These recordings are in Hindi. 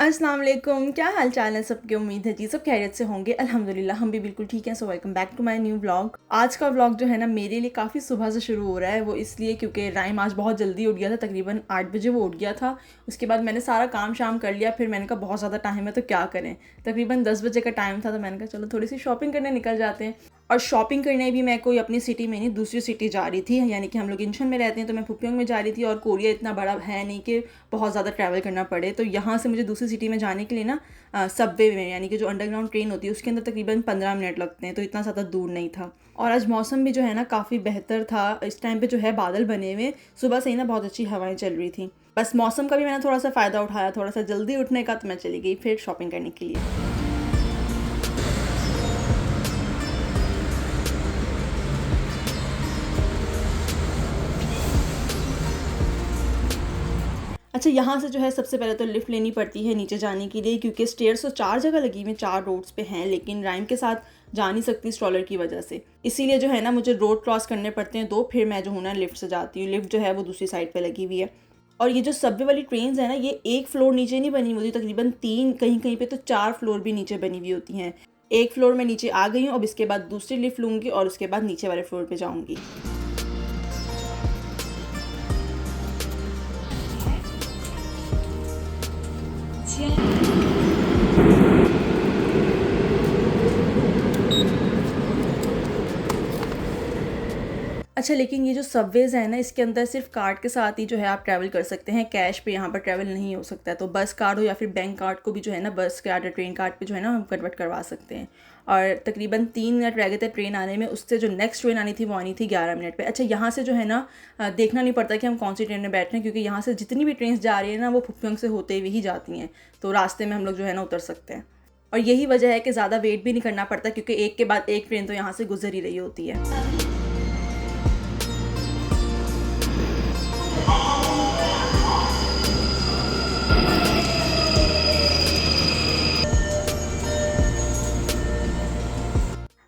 अस्सलाम वालेकुम, क्या हाल चाल है सबकी। उम्मीद है जी सब खैरियत से होंगे। अल्हम्दुलिल्लाह हम भी बिल्कुल ठीक हैं। So welcome back to my new vlog. आज का व्लॉग जो है ना मेरे लिए काफ़ी सुबह से शुरू हो रहा है। वो इसलिए क्योंकि राइम आज बहुत जल्दी उठ गया था, तकरीबन 8 बजे वो उठ गया था। उसके बाद मैंने सारा काम शाम कर लिया। फिर मैंने कहा बहुत ज़्यादा टाइम है तो क्या करें, तकरीबन 10 बजे का टाइम था तो मैंने कहा चलो थोड़ी सी शॉपिंग करने निकल जाते हैं। और शॉपिंग करने भी मैं कोई अपनी सिटी में नहीं दूसरी सिटी जा रही थी, यानी कि हम लोग इंशन में रहते हैं तो मैं फुपियोंग में जा रही थी। और कोरिया इतना बड़ा है नहीं कि बहुत ज़्यादा ट्रैवल करना पड़े, तो यहाँ से मुझे दूसरी सिटी में जाने के लिए ना सबवे में, यानी कि जो अंडरग्राउंड ट्रेन होती है उसके अंदर तकरीबन 15 मिनट लगते हैं, तो इतना ज़्यादा दूर नहीं था। और आज मौसम भी जो है ना काफ़ी बेहतर था। इस टाइम पे जो है बादल बने हुए, सुबह से ही ना बहुत अच्छी हवाएं चल रही थी। बस मौसम का भी मैंने थोड़ा सा फ़ायदा उठाया, थोड़ा सा जल्दी उठने का, तो मैं चली गई फिर शॉपिंग करने के लिए। अच्छा, यहाँ से जो है सबसे पहले तो लिफ्ट लेनी पड़ती है नीचे जाने के लिए, क्योंकि स्टेयर्स तो 4 जगह लगी हुई हैं, 4 रोड्स पे हैं, लेकिन राइम के साथ जा नहीं सकती स्ट्रॉलर की वजह से। इसीलिए जो है ना मुझे रोड क्रॉस करने पड़ते हैं 2, फिर मैं जो हूँ ना लिफ्ट से जाती हूँ। लिफ्ट जो है वो दूसरी साइड पे लगी हुई है। और ये जो सबवे वाली ट्रेन्स है ना, ये एक फ्लोर नीचे नहीं बनी हुई होती, तकरीबन 3, कहीं कहीं पे तो 4 फ्लोर भी नीचे बनी हुई होती हैं। एक फ्लोर में नीचे आ गई हूँ, अब इसके बाद दूसरी लिफ्ट लूँगी और उसके बाद नीचे वाले फ्लोर पर जाऊँगी। अच्छा, लेकिन ये जो सबवेज़ है ना, इसके अंदर सिर्फ कार्ड के साथ ही जो है आप ट्रैवल कर सकते हैं, कैश पे यहाँ पर ट्रैवल नहीं हो सकता है। तो बस कार्ड हो या फिर बैंक कार्ड को भी जो है ना बस कार्ड या ट्रेन कार्ड पे जो है ना हम कन्वर्ट करवा सकते हैं। और तकरीबन 3 मिनट रह गए थे ट्रेन आने में, उससे जो नेक्स्ट ट्रेन आनी थी वो आनी थी 11 मिनट पे। अच्छा, यहाँ से जो है ना देखना नहीं पड़ता कि हम कौन सी ट्रेन में बैठ रहे हैं, क्योंकि यहाँ से जितनी भी ट्रेन जा रही है ना वो फुपियोंग से होते हुए ही जाती हैं, तो रास्ते में हम लोग जो है ना उतर सकते हैं। और यही वजह है कि ज़्यादा वेट भी नहीं करना पड़ता, क्योंकि एक के बाद एक ट्रेन तो यहाँ से गुजर ही रही होती है।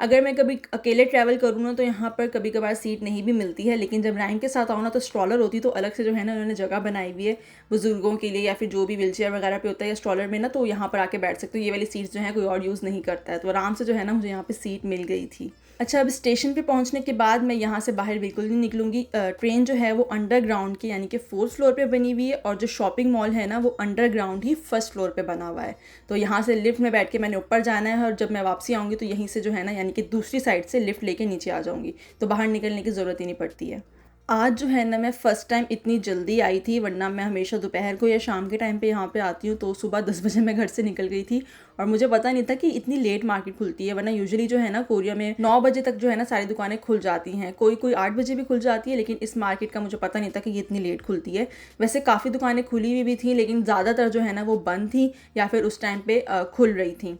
अगर मैं कभी अकेले ट्रैवल करूँ ना तो यहाँ पर कभी कभार सीट नहीं भी मिलती है, लेकिन जब राइम के साथ आओ ना तो स्ट्रॉलर होती, तो अलग से जो है ना उन्होंने जगह बनाई हुई है बुजुर्गों के लिए, या फिर जो भी व्हीलचेयर वगैरह पे होता है या स्ट्रॉलर में ना, तो यहाँ पर आके बैठ सकते हो। ये वाली सीट्स जो है कोई और यूज़ नहीं करता है, तो आराम से जो है ना मुझे यहाँ पर सीट मिल गई थी। अच्छा, अब स्टेशन पे पहुंचने के बाद मैं यहाँ से बाहर बिल्कुल नहीं निकलूँगी। ट्रेन जो है वो अंडरग्राउंड की, यानी कि 4th फ्लोर पे बनी हुई है, और जो शॉपिंग मॉल है ना वो अंडरग्राउंड ही 1st फ्लोर पे बना हुआ है। तो यहाँ से लिफ्ट में बैठ के मैंने ऊपर जाना है, और जब मैं वापसी आऊँगी तो यहीं से जो है ना, यानी कि दूसरी साइड से लिफ्ट लेके नीचे आ जाऊँगी, तो बाहर निकलने की ज़रूरत ही नहीं पड़ती है। आज जो है ना मैं फ़र्स्ट टाइम इतनी जल्दी आई थी, वरना मैं हमेशा दोपहर को या शाम के टाइम पे यहाँ पे आती हूँ, तो सुबह 10 बजे मैं घर से निकल गई थी। और मुझे पता नहीं था कि इतनी लेट मार्केट खुलती है, वरना यूजुअली जो है ना कोरिया में 9 बजे तक जो है ना सारी दुकानें खुल जाती हैं, कोई कोई 8 बजे भी खुल जाती है, लेकिन इस मार्केट का मुझे पता नहीं था कि ये इतनी लेट खुलती है। वैसे काफ़ी दुकानें खुली हुई भी थी, लेकिन ज़्यादातर जो है ना वो बंद थी या फिर उस टाइम पर खुल रही थी।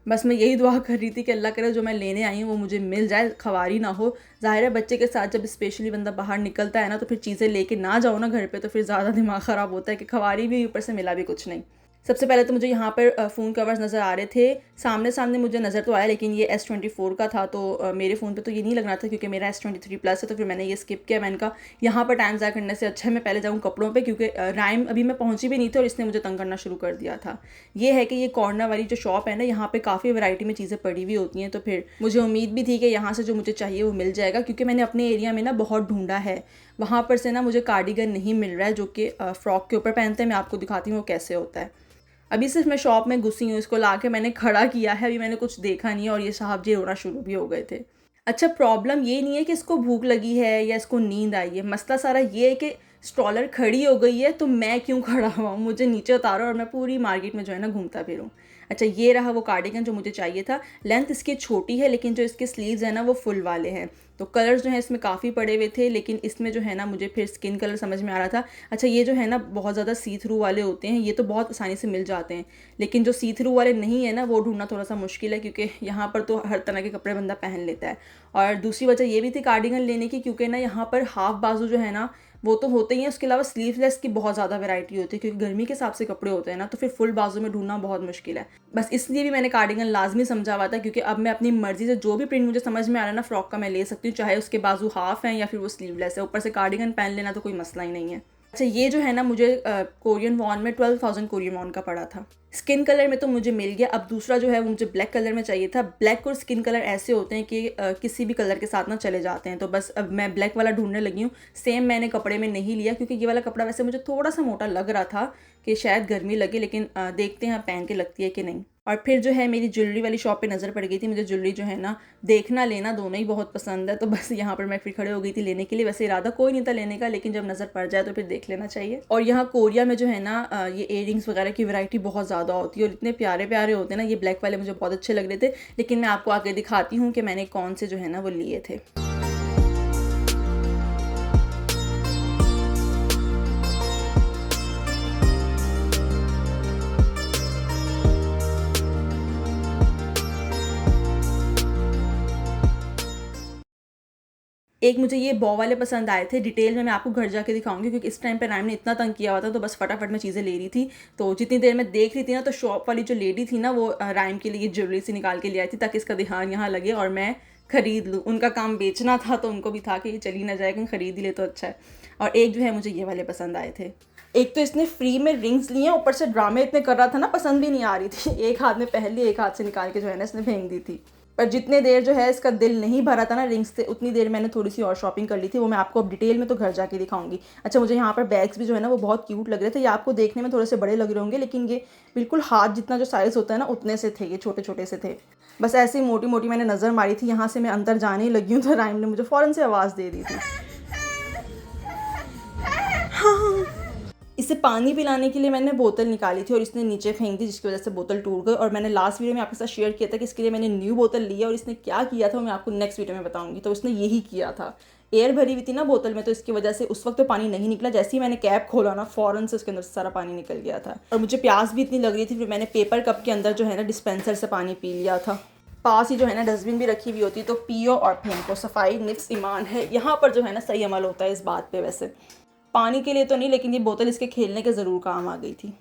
बस मैं यही दुआ कर रही थी कि अल्लाह करे जो मैं लेने आई हूँ वो मुझे मिल जाए, खवारी ना हो। ज़ाहिर है बच्चे के साथ जब स्पेशली बंदा बाहर निकलता है ना, तो फिर चीज़ें लेके ना जाओ ना घर पे, तो फिर ज़्यादा दिमाग ख़राब होता है कि खवारी भी ऊपर से मिला भी कुछ नहीं। सबसे पहले तो मुझे यहाँ पर फ़ोन कवर्स नज़र आ रहे थे, सामने सामने मुझे नज़र तो आया, लेकिन ये S24 का था, तो मेरे फ़ोन पे तो ये नहीं लग रहा था, क्योंकि मेरा S23 प्लस है, तो फिर मैंने ये स्किप किया। मैंने कहा यहाँ पर टाइम ज़ाया करने से अच्छा है मैं पहले जाऊँ कपड़ों पे, क्योंकि राइम अभी मैं पहुँची भी नहीं थी और इसने मुझे तंग करना शुरू कर दिया था। ये है कि ये कॉर्नर वाली जो शॉप है ना, यहाँ पर काफ़ी वैरायटी में चीज़ें पड़ी हुई होती हैं, तो फिर मुझे उम्मीद भी थी कि यहाँ से जो मुझे चाहिए वो मिल जाएगा, क्योंकि मैंने अपने एरिया में ना बहुत ढूंढा है, वहाँ पर से ना मुझे कार्डिगन नहीं मिल रहा है जो कि फ़्रॉक के ऊपर पहनते हैं। मैं आपको दिखाती हूँ वो कैसे होता है। अभी सिर्फ मैं शॉप में घुसी हूँ, इसको ला के मैंने खड़ा किया है, अभी मैंने कुछ देखा नहीं है, और ये साहब जी रोना शुरू भी हो गए थे। अच्छा, प्रॉब्लम ये नहीं है कि इसको भूख लगी है या इसको नींद आई है, मसला सारा ये है कि स्ट्रॉलर खड़ी हो गई है, तो मैं क्यों खड़ा हुआ हूँ, मुझे नीचे उतारो और मैं पूरी मार्केट में जो है ना घूमता फिरूँ। अच्छा, ये रहा वो कार्डिगन जो मुझे चाहिए था। लेंथ इसकी छोटी है, लेकिन जो इसके स्लीव्स हैं ना वो फुल वाले हैं, तो कलर्स जो हैं इसमें काफ़ी पड़े हुए थे, लेकिन इसमें जो है ना मुझे फिर स्किन कलर समझ में आ रहा था। अच्छा, ये जो है ना बहुत ज़्यादा सी थ्रू वाले होते हैं, ये तो बहुत आसानी से मिल जाते हैं, लेकिन जो सी थ्रू वाले नहीं है ना वो ढूंढना थोड़ा सा मुश्किल है, क्योंकि यहाँ पर तो हर तरह के कपड़े बंदा पहन लेता है। और दूसरी वजह ये भी थी कार्डिगन लेने की, क्योंकि ना यहाँ पर हाफ बाजू जो है ना वो तो होते ही हैं, उसके अलावा स्लीवलेस की बहुत ज़्यादा वैरायटी होती है, क्योंकि गर्मी के हिसाब से कपड़े होते हैं ना, तो फिर फुल बाजू में ढूंढना बहुत मुश्किल है। बस इसलिए भी मैंने कार्डिगन लाजमी समझा हुआ था, क्योंकि अब मैं अपनी मर्जी से जो भी प्रिंट मुझे समझ में आ रहा है ना फ्रॉक का मैं ले सकती हूँ, चाहे उसके बाजू हाफ हैं या फिर वो स्लीवलेस है, ऊपर से कार्डिगन पहन लेना तो कोई मसला ही नहीं है। अच्छा, ये जो है ना मुझे कोरियन वॉन में 12,000 कोरियन वॉन का पड़ा था। स्किन कलर में तो मुझे मिल गया। अब दूसरा जो है वो मुझे ब्लैक कलर में चाहिए था। ब्लैक और स्किन कलर ऐसे होते हैं कि किसी भी कलर के साथ ना चले जाते हैं, तो बस अब मैं ब्लैक वाला ढूंढने लगी हूँ। सेम मैंने कपड़े में नहीं लिया क्योंकि ये वाला कपड़ा वैसे मुझे थोड़ा सा मोटा लग रहा था कि शायद गर्मी लगे, लेकिन देखते हैं पहन के लगती है कि नहीं। और फिर जो है मेरी ज्वेलरी वाली शॉप पे नज़र पड़ गई थी। मुझे ज्वेलरी जो है ना देखना लेना दोनों ही बहुत पसंद है, तो बस यहाँ पर मैं फिर खड़े हो गई थी लेने के लिए। वैसे इरादा कोई नहीं था लेने का, लेकिन जब नज़र पड़ जाए तो फिर देख लेना चाहिए। और यहाँ कोरिया में जो है ना ये इयररिंग्स वगैरह की वैरायटी बहुत ज़्यादा होती है और इतने प्यारे प्यारे होते हैं ना। ये ब्लैक वाले मुझे बहुत अच्छे लग रहे थे, लेकिन मैं आपको आगे दिखाती हूँ कि मैंने कौन से जो है ना वो लिए थे। एक मुझे ये बॉ वाले पसंद आए थे। डिटेल में मैं आपको घर जाके दिखाऊंगी क्योंकि इस टाइम पे राइम ने इतना तंग किया हुआ था, तो बस फटाफट मैं चीज़ें ले रही थी। तो जितनी देर मैं देख रही थी ना, तो शॉप वाली जो लेडी थी ना वो राइम के लिए ज्वेलरी से निकाल के ले आई थी ताकि इसका ध्यान यहाँ लगे और मैं खरीद लूँ। उनका काम बेचना था तो उनको भी था कि ये चली ना जाए, कहीं खरीद ही ले तो अच्छा है। और एक जो है मुझे ये वाले पसंद आए थे। एक तो इसने फ्री में रिंग्स लिए, ऊपर से ड्रामे इतने कर रहा था ना, पसंद भी नहीं आ रही थी। एक हाथ में पहन ली, एक हाथ से निकाल के जो है ना इसने फेंक दी थी। पर जितने देर जो है इसका दिल नहीं भरा था ना रिंग्स से, उतनी देर मैंने थोड़ी सी और शॉपिंग कर ली थी। वो मैं आपको अब डिटेल में तो घर जाके दिखाऊंगी। अच्छा, मुझे यहाँ पर बैग्स भी जो है ना वो बहुत क्यूट लग रहे थे। ये आपको देखने में थोड़े से बड़े लग रहे होंगे, लेकिन ये बिल्कुल हाथ जितना जो साइज़ होता है ना उतने से थे, ये छोटे छोटे से थे। बस ऐसे ही मोटी मोटी मैंने नज़र मारी थी। यहाँ से मैं अंदर जाने ही लगी हूँ तो राइम ने मुझे फ़ौरन से आवाज़ दे दी थी। हाँ, इसे पानी पिलाने के लिए मैंने बोतल निकाली थी और इसने नीचे फेंक दी, जिसकी वजह से बोतल टूट गई। और मैंने लास्ट वीडियो में आपके साथ शेयर किया था कि इसके लिए मैंने न्यू बोतल लिया और इसने क्या किया था वो मैं आपको नेक्स्ट वीडियो में बताऊंगी। तो इसने यही किया था, एयर भरी हुई थी ना बोतल में, तो इसकी वजह से उस वक्त तो पानी नहीं निकला। जैसे ही मैंने कैप खोला ना, फ़ौरन से उसके अंदर से सारा पानी निकल गया था। और मुझे प्यास भी इतनी लग रही थी, फिर मैंने पेपर कप के अंदर जो है ना डिस्पेंसर से पानी पी लिया था। पास ही जो है ना डस्टबिन भी रखी हुई होती, तो पियो और फेंको। सफाई निफ्स ईमान है। यहाँ पर जो है ना सही अमल होता है इस बात पे। वैसे पानी के लिए तो नहीं, लेकिन ये बोतल इसके खेलने के ज़रूर काम आ गई थी।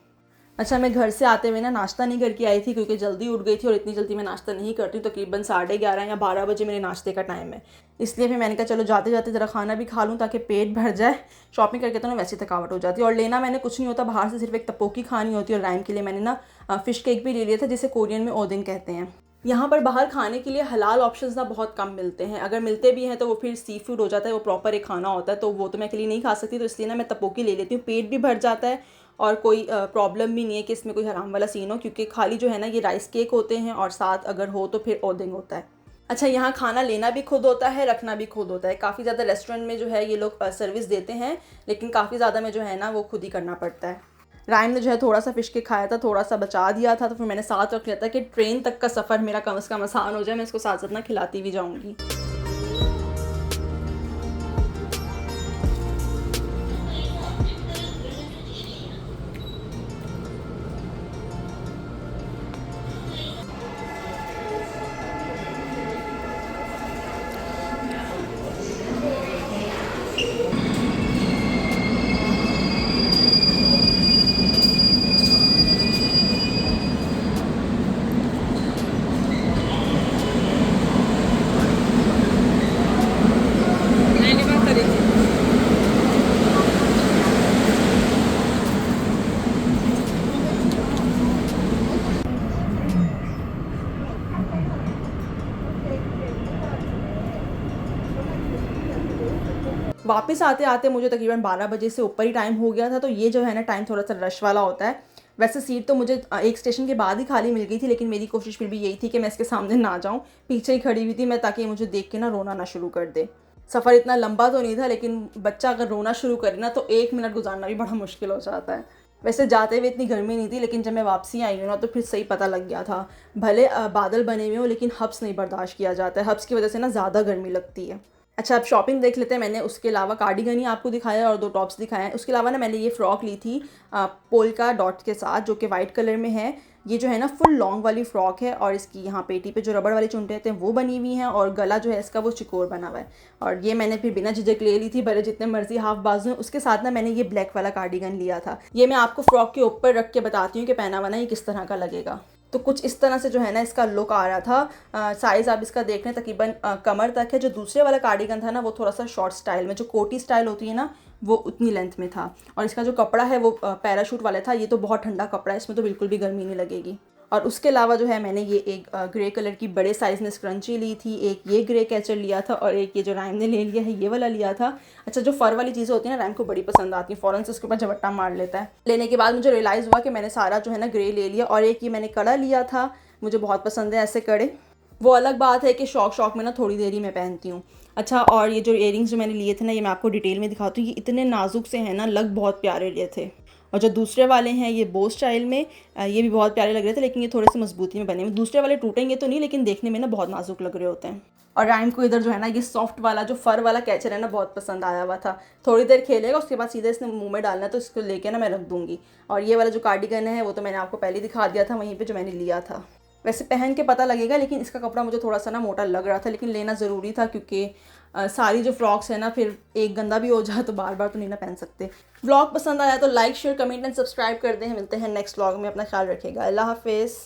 अच्छा, मैं घर से आते हुए ना नाश्ता नहीं करके आई थी क्योंकि जल्दी उठ गई थी और इतनी जल्दी मैं नाश्ता नहीं करती। तकरीबन 11:30 या 12 बजे मेरे नाश्ते का टाइम है। इसलिए फिर मैंने कहा चलो जाते जाते ज़रा खाना भी खा लूँ ताकि पेट भर जाए। शॉपिंग करके तो ना वैसे थकावट हो जाती है। और लेना मैंने कुछ नहीं होता बाहर से, सिर्फ एक तपोकी खानी होती है। और राइम के लिए मैंने ना फ़िश केक भी ले लिया था, जिसे कोरियन में ओदिन कहते हैं। यहाँ पर बाहर खाने के लिए हलाल ऑप्शंस ना बहुत कम मिलते हैं। अगर मिलते भी हैं तो वो फिर सी फूड हो जाता है, वो प्रॉपर एक खाना होता है, तो वो तो मैं अकेली नहीं खा सकती। तो इसलिए ना मैं तपोकी ले लेती हूँ, पेट भी भर जाता है और कोई प्रॉब्लम भी नहीं है कि इसमें कोई हराम वाला सीन हो, क्योंकि खाली जो है ना ये राइस केक होते हैं और साथ अगर हो तो फिर ओदिंग होता है। अच्छा, यहाँ खाना लेना भी खुद होता है, रखना भी खुद होता है। काफ़ी ज़्यादा रेस्टोरेंट में जो है ये लोग सर्विस देते हैं, लेकिन काफ़ी ज़्यादा में जो है ना वो खुद ही करना पड़ता है। राइम ने जो है थोड़ा सा फ़िश के खाया था, थोड़ा सा बचा दिया था, तो फिर मैंने साथ रख लिया था कि ट्रेन तक का सफ़र मेरा कम से कम आसान हो जाए, मैं इसको साथ साथ ना खिलाती भी जाऊँगी। वापस आते आते मुझे तकरीबन 12 बजे से ऊपर ही टाइम हो गया था। तो ये जो है ना टाइम थोड़ा सा रश वाला होता है। वैसे सीट तो मुझे एक स्टेशन के बाद ही खाली मिल गई थी, लेकिन मेरी कोशिश फिर भी यही थी कि मैं इसके सामने ना जाऊँ, पीछे ही खड़ी हुई थी मैं, ताकि मुझे देख के ना रोना ना शुरू कर दे। सफ़र इतना लंबा तो नहीं था, लेकिन बच्चा अगर रोना शुरू करे ना तो 1 मिनट गुजारना भी बड़ा मुश्किल हो जाता है। वैसे जाते हुए इतनी गर्मी नहीं थी, लेकिन जब मैं वापसी आई हूँ ना तो फिर सही पता लग गया था। भले बादल बने हुए हों, लेकिन हब्स नहीं बर्दाश्त किया जाता है। हब्स की वजह से ना ज़्यादा गर्मी लगती है। अच्छा, अब शॉपिंग देख लेते हैं। मैंने उसके अलावा कार्डिगन ही आपको दिखाया और 2 टॉप्स दिखाए हैं। उसके अलावा ना मैंने ये फ़्रॉक ली थी पोल्का डॉट के साथ, जो कि वाइट कलर में है। ये जो है ना फुल लॉन्ग वाली फ़्रॉक है और इसकी यहाँ पेटी पे जो रबड़ वाली चुनटे होते हैं वो बनी हुई हैं और गला जो है इसका वो चिकोर बना हुआ है। और ये मैंने फिर बिना झिझक ले ली थी, भले जितने मर्जी हाफ बाजू हैं। उसके साथ ना मैंने ये ब्लैक वाला कार्डिगन लिया था। ये मैं आपको फ़्रॉक के ऊपर रख के बताती हूँ कि पहना हुआ ना ये किस तरह का लगेगा। तो कुछ इस तरह से जो है ना इसका लुक आ रहा था। साइज़ आप इसका देख रहे हैं तकरीबन कमर तक है। जो दूसरे वाला कार्डिगन था ना वो थोड़ा सा शॉर्ट स्टाइल में, जो कोटी स्टाइल होती है ना वो उतनी लेंथ में था। और इसका जो कपड़ा है वो पैराशूट वाला था, ये तो बहुत ठंडा कपड़ा है, इसमें तो बिल्कुल भी गर्मी नहीं लगेगी। और उसके अलावा जो है मैंने ये एक ग्रे कलर की बड़े साइज़ में स्क्रंची ली थी, एक ये ग्रे कैचर लिया था और एक ये जो राइम ने ले लिया है ये वाला लिया था। अच्छा, जो फ़र वाली चीज़ें होती हैं ना राइम को बड़ी पसंद आती हैं, फ़ौरन से उसके ऊपर झपट्टा मार लेता है। लेने के बाद मुझे रियलाइज़ हुआ कि मैंने सारा जो है ना ग्रे ले लिया। और एक ये मैंने कड़ा लिया था, मुझे बहुत पसंद है ऐसे कड़े। वो अलग बात है कि शौक में ना थोड़ी देर ही मैं पहनती हूँ। अच्छा, और ये जो इयरिंग्स जो मैंने लिए थे ना, ये मैं आपको डिटेल में दिखाती हूँ। ये इतने नाजुक से हैं ना, लग बहुत प्यारे लिए थे। और जो दूसरे वाले हैं ये बो स्टाइल में, ये भी बहुत प्यारे लग रहे थे, लेकिन ये थोड़े से मजबूती में बने हुए। दूसरे वाले टूटेंगे तो नहीं, लेकिन देखने में ना बहुत नाजुक लग रहे होते हैं। और राइम को इधर जो है ना ये सॉफ्ट वाला जो फ़र वाला कैचर है ना बहुत पसंद आया हुआ था। थोड़ी देर खेलेगा, उसके बाद सीधे इसने मुंह में डालना है, तो इसको लेके ना मैं रख दूँगी। और ये वाला जो कार्डिगन है वो तो मैंने आपको पहले दिखा दिया था वहीं पर जो मैंने लिया था। वैसे पहन के पता लगेगा, लेकिन इसका कपड़ा मुझे थोड़ा सा ना मोटा लग रहा था, लेकिन लेना ज़रूरी था क्योंकि सारी जो फ्रॉक्स है ना फिर एक गंदा भी हो जाए तो बार बार तो नहीं ना पहन सकते। व्लॉग पसंद आया तो like share comment and subscribe कर दें। मिलते हैं नेक्स्ट व्लॉग में, अपना ख्याल रखिएगा। अल्लाह हाफिज़।